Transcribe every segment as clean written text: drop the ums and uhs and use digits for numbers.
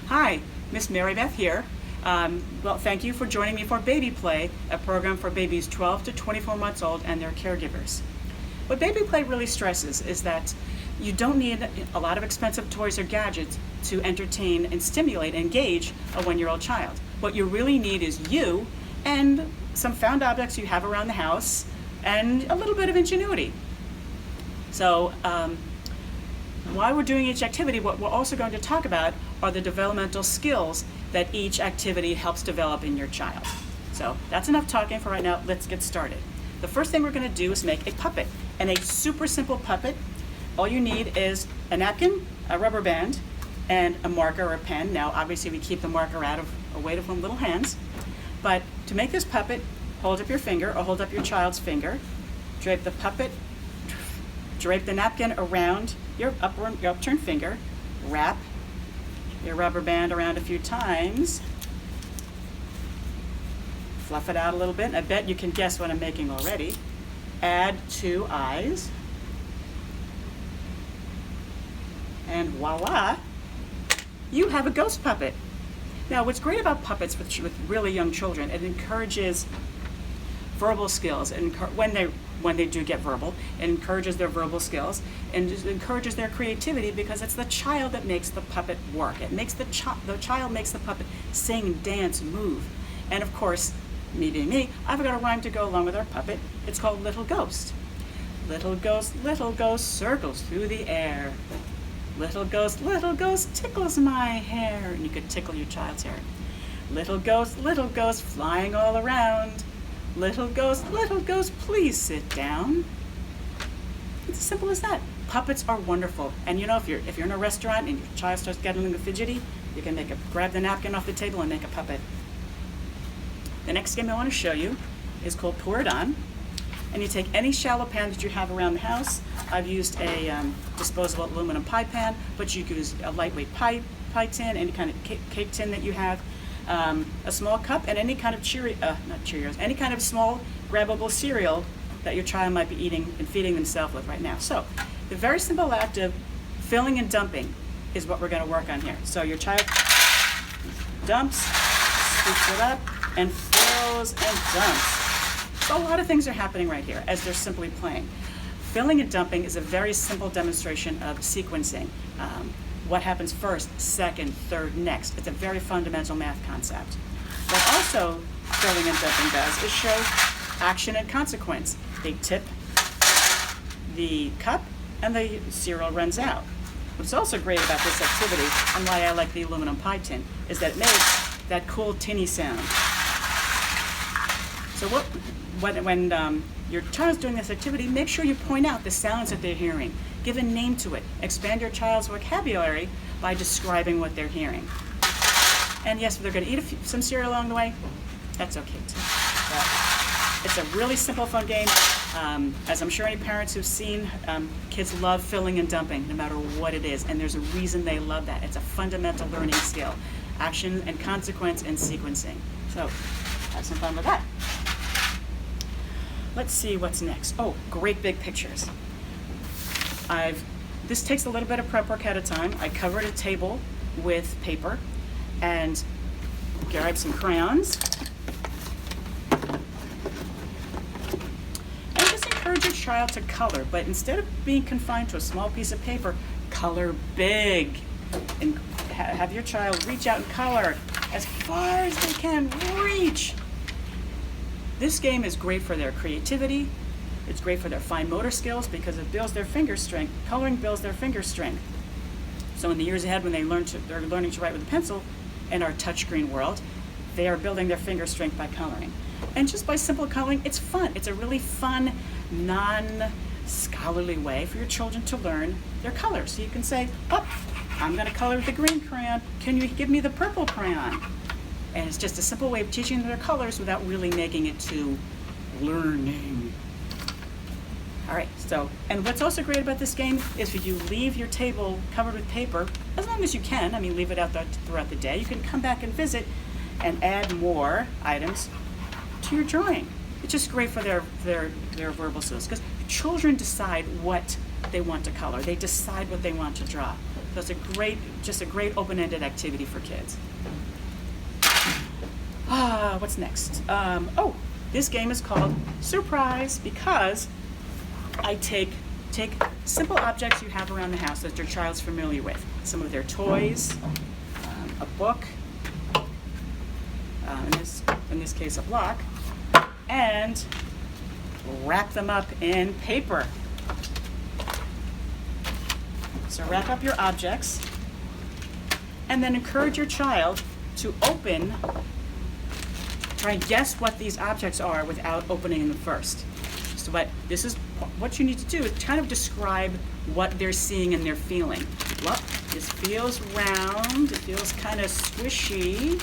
Hi, Miss Marybeth here. Well, thank you for joining me for Baby Play, a program for babies 12 to 24 months old and their caregivers. What Baby Play really stresses is that you don't need a lot of expensive toys or gadgets to entertain and stimulate and engage a one-year-old child. What you really need is you and some found objects you have around the house and a little bit of ingenuity. So while we're doing each activity, what we're also going to talk about are the developmental skills that each activity helps develop in your child. So that's enough talking for right now. Let's get started. The first thing we're going to do is make a puppet, and a super simple puppet. All you need is a napkin, a rubber band, and a marker or a pen. Now obviously we keep the marker away from little hands, but to make this puppet, hold up your finger or hold up your child's finger, drape the puppet, drape the napkin around your upturned finger, wrap your rubber band around a few times, fluff it out a little bit, and I bet you can guess what I'm making already. Add 2 eyes, and voila, you have a ghost puppet. Now what's great about puppets with really young children, it encourages verbal skills, and when they do get verbal, it encourages their verbal skills and just encourages their creativity, because it's the child that makes the puppet work. It makes the child makes the puppet sing, dance, move. And of course, me being me, I've got a rhyme to go along with our puppet. It's called Little Ghost. Little ghost, circles through the air. Little ghost, tickles my hair. And you could tickle your child's hair. Little ghost, flying all around. Little ghost, please sit down. It's as simple as that. Puppets are wonderful. And you know, if you're in a restaurant and your child starts getting fidgety, you can grab the napkin off the table and make a puppet. The next game I want to show you is called Pour It On. And you take any shallow pan that you have around the house. I've used a disposable aluminum pie pan, but you could use a lightweight pie tin, any kind of cake tin that you have. A small cup, and any kind of any kind of small grabbable cereal that your child might be eating and feeding themselves with right now. So the very simple act of filling and dumping is what we're going to work on here. So your child dumps, scoops it up, and fills and dumps. So a lot of things are happening right here as they're simply playing. Filling and dumping is a very simple demonstration of sequencing. What happens first, second, third, next. It's a very fundamental math concept. What also filling and dumping does is show action and consequence. They tip the cup and the cereal runs out. What's also great about this activity, and why I like the aluminum pie tin, is that it makes that cool tinny sound. So when your child's doing this activity, make sure you point out the sounds that they're hearing. Give a name to it. Expand your child's vocabulary by describing what they're hearing. And yes, if they're going to eat some cereal along the way, that's okay too. It's a really simple, fun game. As I'm sure any parents who've seen, kids love filling and dumping, no matter what it is. And there's a reason they love that. It's a fundamental learning skill. Action and consequence and sequencing. So have some fun with that. Let's see what's next. Oh, great big pictures. This takes a little bit of prep work at a time. I covered a table with paper and grabbed some crayons. And just encourage your child to color, but instead of being confined to a small piece of paper, color big. And have your child reach out and color as far as they can. Reach! This game is great for their creativity. It's great for their fine motor skills because it builds their finger strength. Coloring builds their finger strength. So in the years ahead, when they're learning to write with a pencil in our touchscreen world, they are building their finger strength by coloring. And just by simple coloring, it's fun. It's a really fun, non-scholarly way for your children to learn their colors. So you can say, oh, I'm going to color with the green crayon. Can you give me the purple crayon? And it's just a simple way of teaching them their colors without really making it to learning. All right, and what's also great about this game is if you leave your table covered with paper, as long as you can, leave it out throughout the day, you can come back and visit and add more items to your drawing. It's just great for their verbal skills, because children decide what they want to color. They decide what they want to draw. So it's just a great open-ended activity for kids. What's next? This game is called Surprise because I take simple objects you have around the house that your child's familiar with, some of their toys, a book, in this case a block, and wrap them up in paper. So wrap up your objects and then encourage your child to try and guess what these objects are without opening them first. So what you need to do is kind of describe what they're seeing and they're feeling. Well, this feels round, it feels kind of squishy,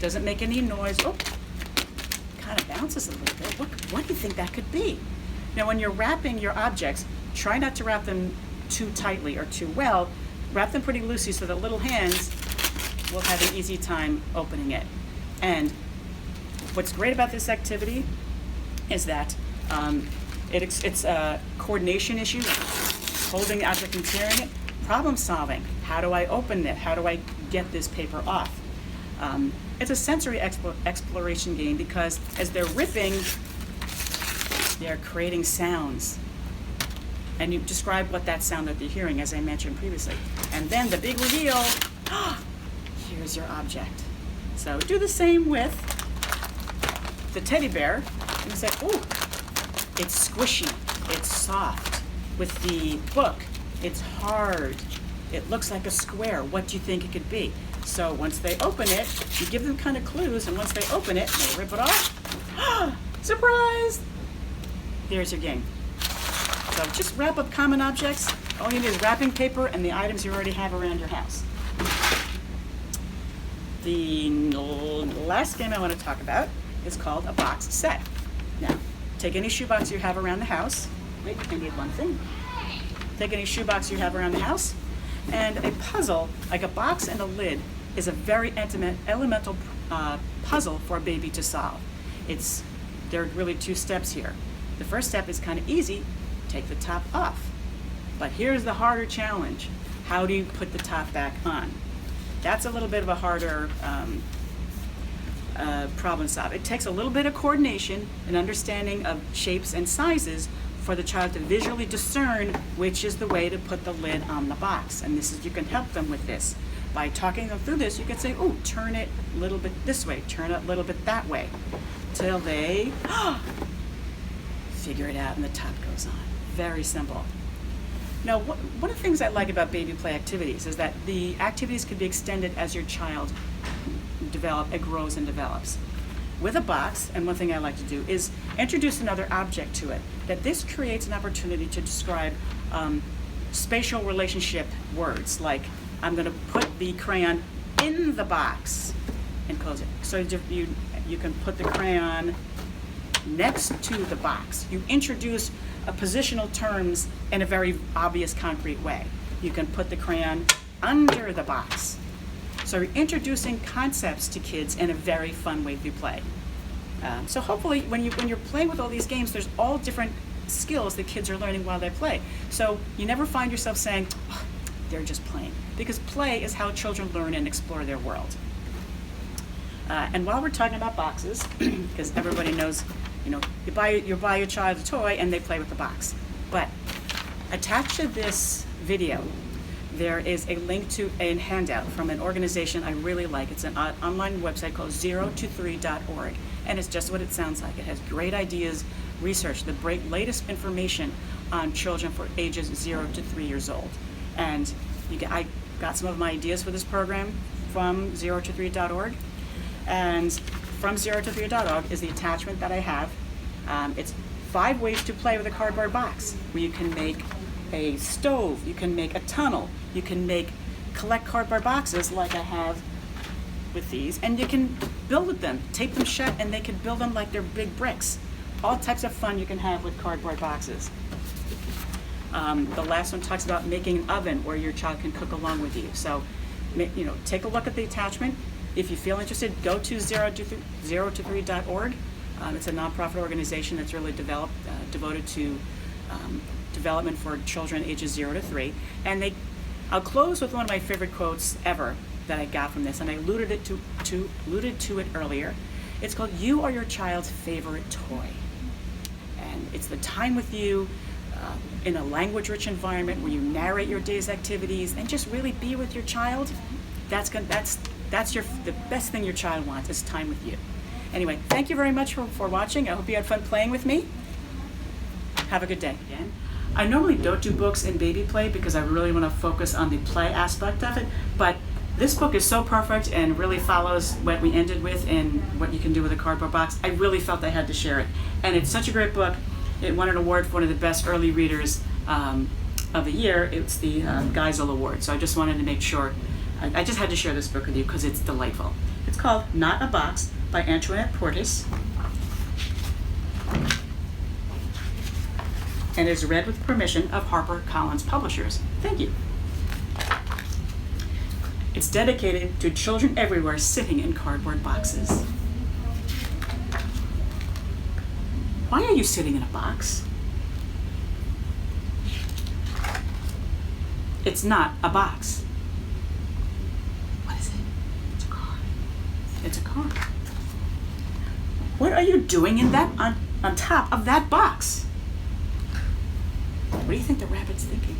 doesn't make any noise. Oh, kind of bounces a little bit. What do you think that could be? Now, when you're wrapping your objects, try not to wrap them too tightly or too well. Wrap them pretty loosely so that little hands will have an easy time opening it. And what's great about this activity is that it's a coordination issue, holding the object and tearing it, problem solving. How do I open it? How do I get this paper off? It's a sensory exploration game because as they're ripping, they're creating sounds. And you describe what that sound that they're hearing, as I mentioned previously. And then the big reveal, here's your object. So do the same with the teddy bear. And you say, ooh, it's squishy, it's soft. With the book, it's hard. It looks like a square. What do you think it could be? So once they open it, you give them kind of clues, and once they open it, they rip it off. Surprise! There's your game. So just wrap up common objects. All you need is wrapping paper and the items you already have around your house. The last game I want to talk about is called a box set. Now, take any shoebox you have around the house. Wait, I need one thing. Take any shoebox you have around the house, and a puzzle, like a box and a lid, is a very elemental puzzle for a baby to solve. There are really two steps here. The first step is kind of easy. Take the top off. But here's the harder challenge. How do you put the top back on? That's a little bit of a harder problem solve. It takes a little bit of coordination and understanding of shapes and sizes for the child to visually discern which is the way to put the lid on the box. And you can help them with this. By talking them through this, you can say, oh, turn it a little bit this way, turn it a little bit that way, till they figure it out and the top goes on. Very simple. Now, one of the things I like about baby play activities is that the activities can be extended as your child grows and develops. With a box, and one thing I like to do is introduce another object to it, that this creates an opportunity to describe spatial relationship words, like I'm going to put the crayon in the box and close it. So you can put the crayon next to the box. You introduce positional terms in a very obvious, concrete way. You can put the crayon under the box. So you're introducing concepts to kids in a very fun way through play. So hopefully when you're playing with all these games, there's all different skills that kids are learning while they play. So you never find yourself saying, oh, they're just playing. Because play is how children learn and explore their world. And while we're talking about boxes, because everybody knows, you buy your child a toy and they play with the box. But attached to this video, there is a link to a handout from an organization I really like. It's an online website called 0to3.org, and it's just what it sounds like. It has great ideas, research, the latest information on children for ages 0 to 3 years old. And I got some of my ideas for this program from 0to3.org, and from 0to3.org is the attachment that I have. It's 5 ways to play with a cardboard box, where you can make a stove, you can make a tunnel, you can collect cardboard boxes like I have with these, and you can build with them, tape them shut, and they can build them like they're big bricks. All types of fun you can have with cardboard boxes. The last one talks about making an oven where your child can cook along with you. So, take a look at the attachment. If you feel interested, go to 0to3.org. It's a nonprofit organization that's really devoted to development for children ages 0 to 3, and I'll close with one of my favorite quotes ever that I got from this, and I alluded to it earlier. It's called, "You are your child's favorite toy." And it's the time with you in a language-rich environment where you narrate your day's activities and just really be with your child. That's the best thing your child wants is time with you. Anyway, thank you very much for watching. I hope you had fun playing with me. Have a good day. Again, I normally don't do books in baby play because I really want to focus on the play aspect of it, but this book is so perfect and really follows what we ended with and what you can do with a cardboard box. I really felt I had to share it. And it's such a great book. It won an award for one of the best early readers of the year. It's the Geisel Award. So I just wanted to make sure, I just had to share this book with you because it's delightful. It's called Not a Box by Antoinette Portis, and is read with permission of HarperCollins Publishers. Thank you. It's dedicated to children everywhere sitting in cardboard boxes. Why are you sitting in a box? It's not a box. What is it? It's a car. It's a car. What are you doing in that on top of that box? What do you think the rabbit's thinking?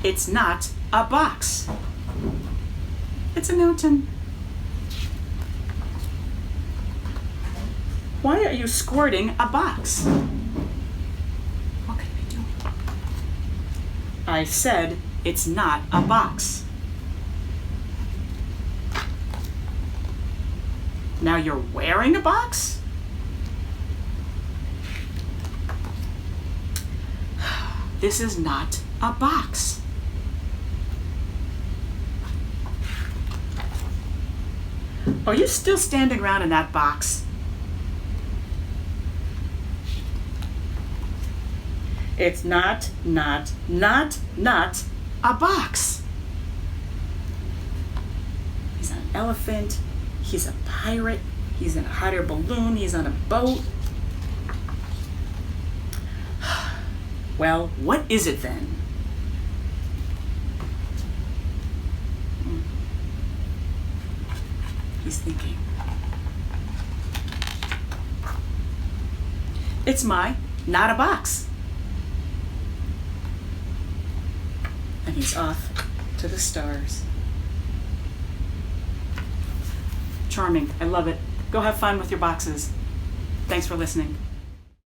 It's not a box. It's a mountain. Why are you squirting a box? What could I be doing? I said it's not a box. Now you're wearing a box? This is not a box. Are you still standing around in that box? It's not a box. He's on an elephant. He's a pirate. He's in a hot air balloon. He's on a boat. Well, what is it then? He's thinking. It's not a box. And he's off to the stars. Charming. I love it. Go have fun with your boxes. Thanks for listening.